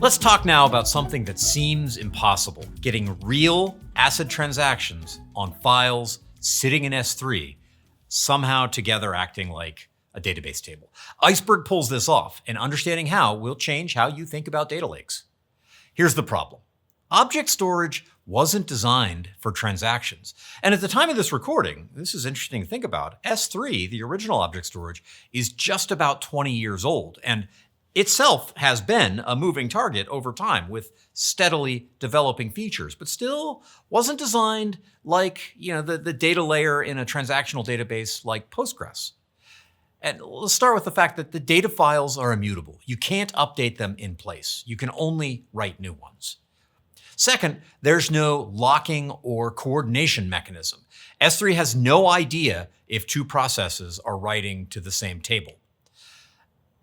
Let's talk now about something that seems impossible, getting real ACID transactions on files sitting in S3, somehow together acting like a database table. Iceberg pulls this off, and understanding how will change how you think about data lakes. Here's the problem. Object storage wasn't designed for transactions. And at the time of this recording, this is interesting to think about, S3, the original object storage, is just about 20 years old, and itself has been a moving target over time with steadily developing features, but still wasn't designed like the data layer in a transactional database like Postgres. And let's start with the fact that the data files are immutable. You can't update them in place. You can only write new ones. Second, there's no locking or coordination mechanism. S3 has no idea if two processes are writing to the same table.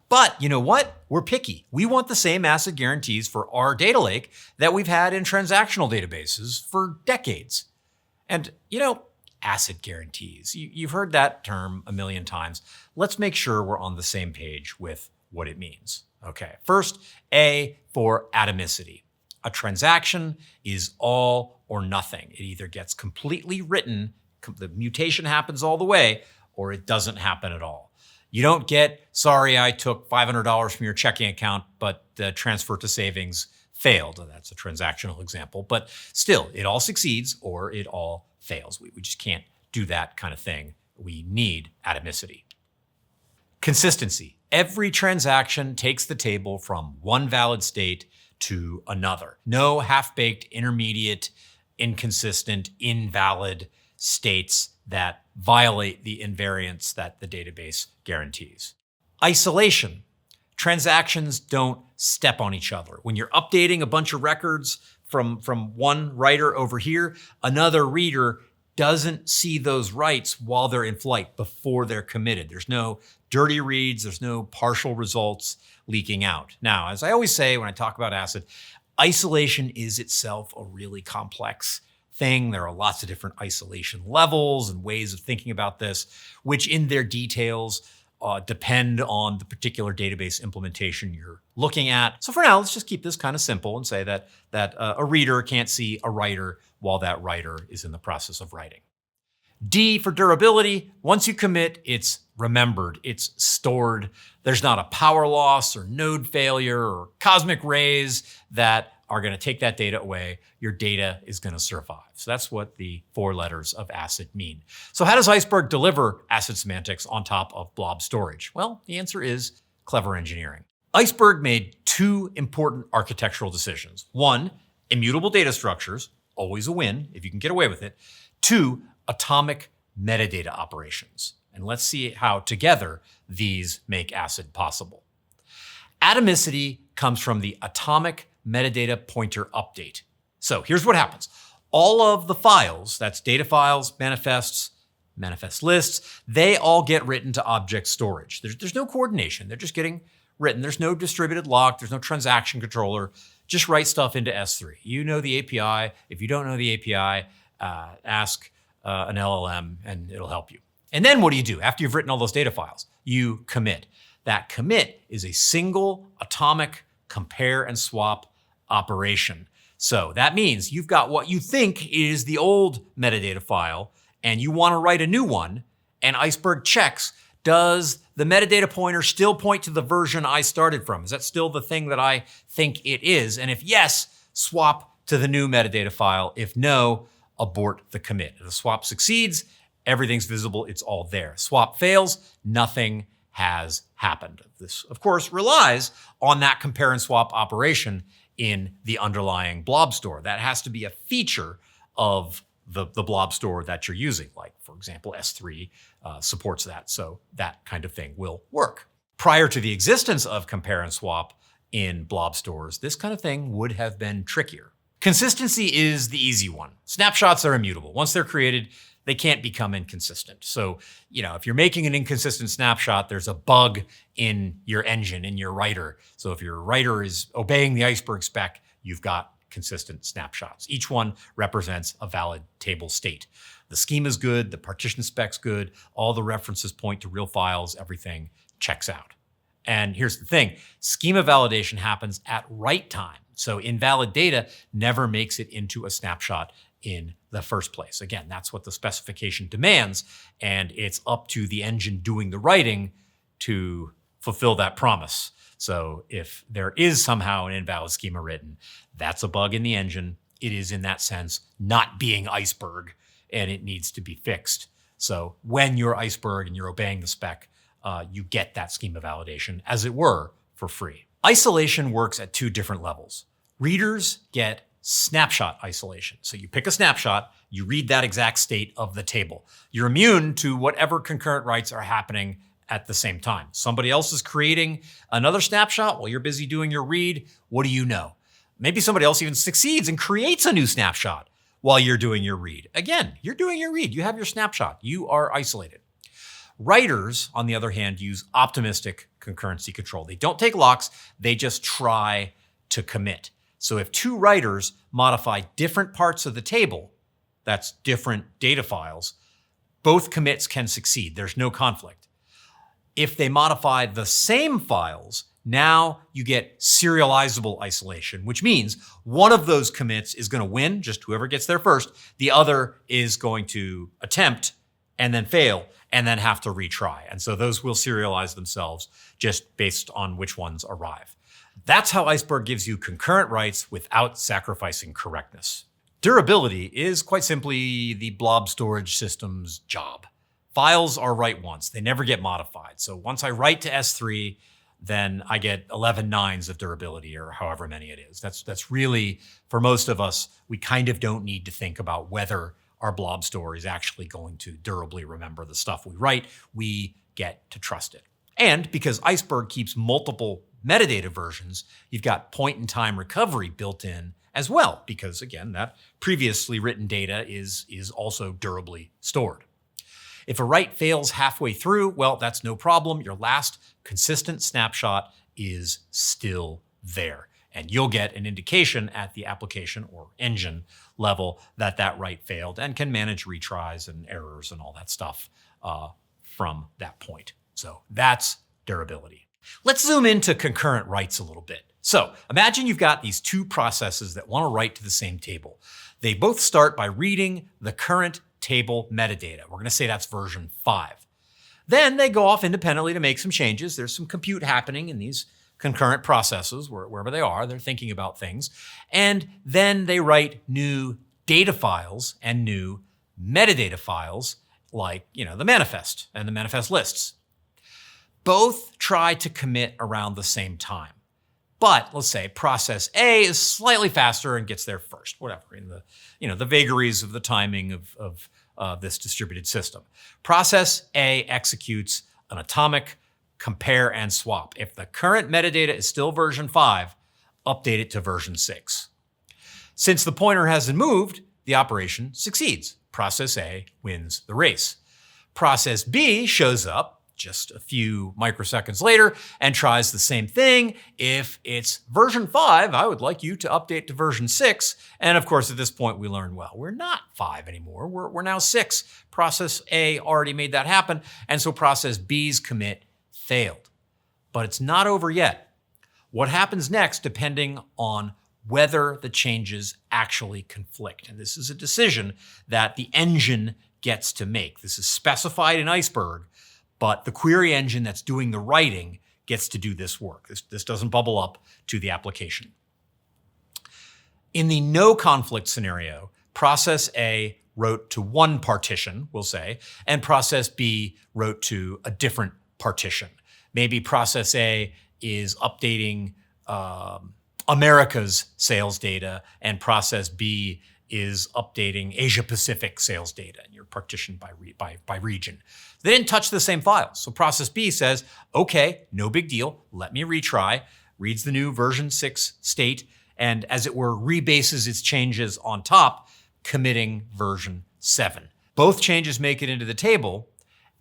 But you know what? We're picky. We want the same ACID guarantees for our data lake that we've had in transactional databases for decades. And ACID guarantees. You've heard that term a million times. Let's make sure we're on the same page with what it means. Okay, first, A for atomicity. A transaction is all or nothing. It either gets completely written, the mutation happens all the way, or it doesn't happen at all. You don't get, sorry, I took $500 from your checking account, but the transfer to savings failed. That's a transactional example, but still, it all succeeds or it all fails. We just can't do that kind of thing. We need atomicity. Consistency. Every transaction takes the table from one valid state to another. No half-baked, intermediate, inconsistent, invalid states that violate the invariance that the database guarantees. Isolation. Transactions don't step on each other. When you're updating a bunch of records from one writer over here, another reader doesn't see those writes while they're in flight, before they're committed. There's no dirty reads, there's no partial results leaking out. Now, as I always say when I talk about ACID, isolation is itself a really complex thing. There are lots of different isolation levels and ways of thinking about this, which in their details depend on the particular database implementation you're looking at. So for now, let's just keep this kind of simple and say that a reader can't see a writer while that writer is in the process of writing. D for durability. Once you commit, it's remembered, it's stored. There's not a power loss or node failure or cosmic rays that are going to take that data away. Your data is going to survive. So that's what the 4 letters of ACID mean. So how does Iceberg deliver ACID semantics on top of blob storage? Well, the answer is clever engineering. Iceberg made 2 important architectural decisions. 1, immutable data structures, always a win if you can get away with it. 2, atomic metadata operations. And let's see how together these make ACID possible. Atomicity comes from the atomic metadata pointer update. So here's what happens. All of the files, that's data files, manifests, manifest lists, they all get written to object storage. There's no coordination. They're just getting written. There's no distributed lock. There's no transaction controller. Just write stuff into S3. You know the API. If you don't know the API, ask an LLM and it'll help you. And then what do you do? After you've written all those data files, you commit. That commit is a single atomic compare and swap operation. So that means you've got what you think is the old metadata file and you want to write a new one, and Iceberg checks, does the metadata pointer still point to the version I started from? Is that still the thing that I think it is? And if yes, swap to the new metadata file. If no, abort the commit. If the swap succeeds, everything's visible, it's all there. Swap fails, nothing has happened. This, of course, relies on that compare and swap operation in the underlying blob store. That has to be a feature of the blob store that you're using. Like, for example, S3 supports that, so that kind of thing will work. Prior to the existence of compare and swap in blob stores, this kind of thing would have been trickier. Consistency is the easy one. Snapshots are immutable. Once they're created, they can't become inconsistent. So, if you're making an inconsistent snapshot, there's a bug in your engine, in your writer. So if your writer is obeying the Iceberg spec, you've got consistent snapshots. Each one represents a valid table state. The schema is good, the partition spec's good, all the references point to real files, everything checks out. And here's the thing, schema validation happens at write time. So invalid data never makes it into a snapshot in the first place. Again, that's what the specification demands, and it's up to the engine doing the writing to fulfill that promise. So if there is somehow an invalid schema written, that's a bug in the engine. It is, in that sense, not being Iceberg, and it needs to be fixed. So when you're Iceberg and you're obeying the spec, you get that schema validation, as it were, for free. Isolation works at two different levels. Readers get snapshot isolation. So you pick a snapshot, you read that exact state of the table. You're immune to whatever concurrent writes are happening at the same time. Somebody else is creating another snapshot while you're busy doing your read. What do you know? Maybe somebody else even succeeds and creates a new snapshot while you're doing your read. Again, you're doing your read. You have your snapshot. You are isolated. Writers, on the other hand, use optimistic concurrency control. They don't take locks. They just try to commit. So if two writers modify different parts of the table, that's different data files, both commits can succeed. There's no conflict. If they modify the same files, now you get serializable isolation, which means one of those commits is going to win, just whoever gets there first. The other is going to attempt and then fail and then have to retry. And so those will serialize themselves just based on which ones arrive. That's how Iceberg gives you concurrent writes without sacrificing correctness. Durability is quite simply the blob storage system's job. Files are write once. They never get modified. So once I write to S3, then I get 11 nines of durability, or however many it is. That's really, for most of us, we kind of don't need to think about whether our blob store is actually going to durably remember the stuff we write. We get to trust it. And because Iceberg keeps multiple metadata versions, you've got point-in-time recovery built in as well, because again, that previously written data is also durably stored. If a write fails halfway through, well, that's no problem. Your last consistent snapshot is still there. And you'll get an indication at the application or engine level that that write failed, and can manage retries and errors and all that stuff from that point. So that's durability. Let's zoom into concurrent writes a little bit. So imagine you've got these two processes that want to write to the same table. They both start by reading the current table metadata. We're going to say that's version 5. Then they go off independently to make some changes. There's some compute happening in these concurrent processes, wherever they are. They're thinking about things. And then they write new data files and new metadata files, like, the manifest and the manifest lists. Both try to commit around the same time. But let's say process A is slightly faster and gets there first, whatever, in the vagaries of the timing of this distributed system. Process A executes an atomic compare and swap. If the current metadata is still version 5, update it to version 6. Since the pointer hasn't moved, the operation succeeds. Process A wins the race. Process B shows up just a few microseconds later and tries the same thing. If it's version 5, I would like you to update to version 6. And of course, at this point, we learn, well, we're not 5 anymore. We're now 6. Process A already made that happen. And so process B's commit failed. But it's not over yet. What happens next, depending on whether the changes actually conflict. And this is a decision that the engine gets to make. This is specified in Iceberg, but the query engine that's doing the writing gets to do this work. This doesn't bubble up to the application. In the no conflict scenario, process A wrote to one partition, we'll say, and process B wrote to a different partition. Maybe process A is updating America's sales data, and process B is updating Asia Pacific sales data, and you're partitioned by region. They didn't touch the same files. So process B says, okay, no big deal, let me retry, reads the new version 6 state, and as it were, rebases its changes on top, committing version 7. Both changes make it into the table,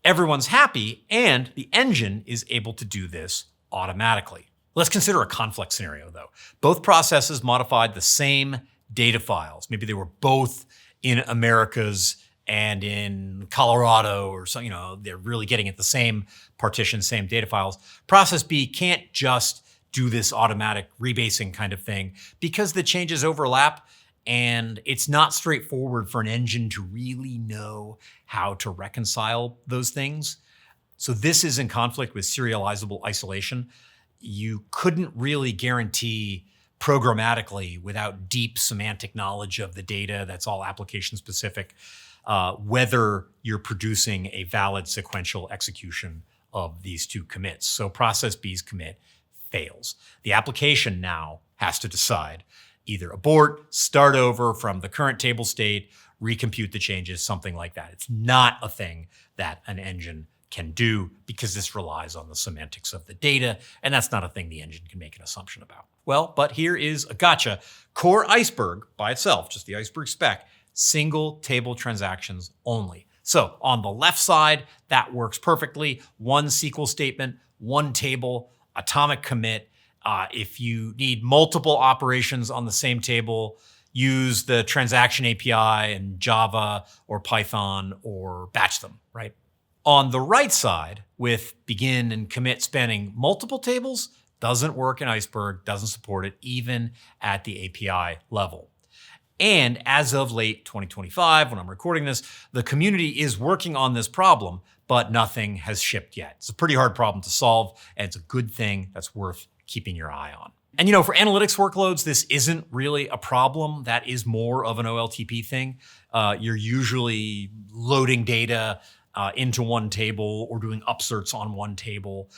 everyone's happy, and the engine is able to do this automatically. Let's consider a conflict scenario though. Both processes modified the same data files. Maybe they were both in America's and in Colorado or so, they're really getting at the same partition, same data files. Process B can't just do this automatic rebasing kind of thing because the changes overlap and it's not straightforward for an engine to really know how to reconcile those things. So this is in conflict with serializable isolation. You couldn't really guarantee programmatically without deep semantic knowledge of the data that's all application specific, whether you're producing a valid sequential execution of these two commits. So process B's commit fails. The application now has to decide either abort, start over from the current table state, recompute the changes, something like that. It's not a thing that an engine can do because this relies on the semantics of the data, and that's not a thing the engine can make an assumption about. Well, but here is a gotcha. Core Iceberg by itself, just the Iceberg spec, single table transactions only. So on the left side, that works perfectly. One SQL statement, one table, atomic commit. If you need multiple operations on the same table, use the transaction API in Java or Python or batch them, right? On the right side, with begin and commit spanning multiple tables, doesn't work in Iceberg, doesn't support it even at the API level. And as of late 2025, when I'm recording this, the community is working on this problem, but nothing has shipped yet. It's a pretty hard problem to solve, and it's a good thing that's worth keeping your eye on. And for analytics workloads, this isn't really a problem. That is more of an OLTP thing. You're usually loading data into one table or doing upserts on one table,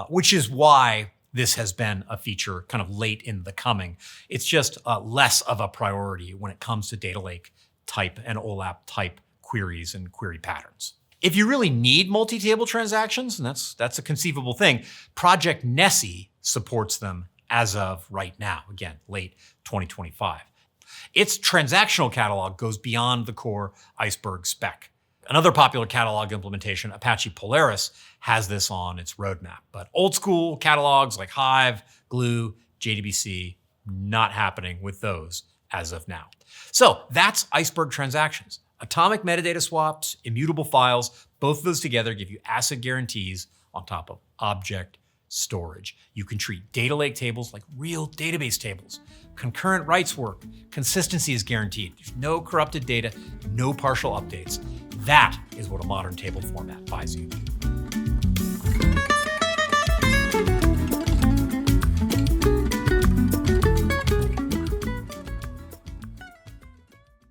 which is why this has been a feature kind of late in the coming. It's just less of a priority when it comes to data lake type and OLAP type queries and query patterns. If you really need multi-table transactions, and that's a conceivable thing, Project Nessie supports them as of right now, again, late 2025. Its transactional catalog goes beyond the core Iceberg spec. Another popular catalog implementation, Apache Polaris, has this on its roadmap. But old school catalogs like Hive, Glue, JDBC, not happening with those as of now. So that's Iceberg transactions. Atomic metadata swaps, immutable files, both of those together give you ACID guarantees on top of object storage. You can treat data lake tables like real database tables. Concurrent writes work. Consistency is guaranteed. There's no corrupted data, no partial updates. That is what a modern table format buys you.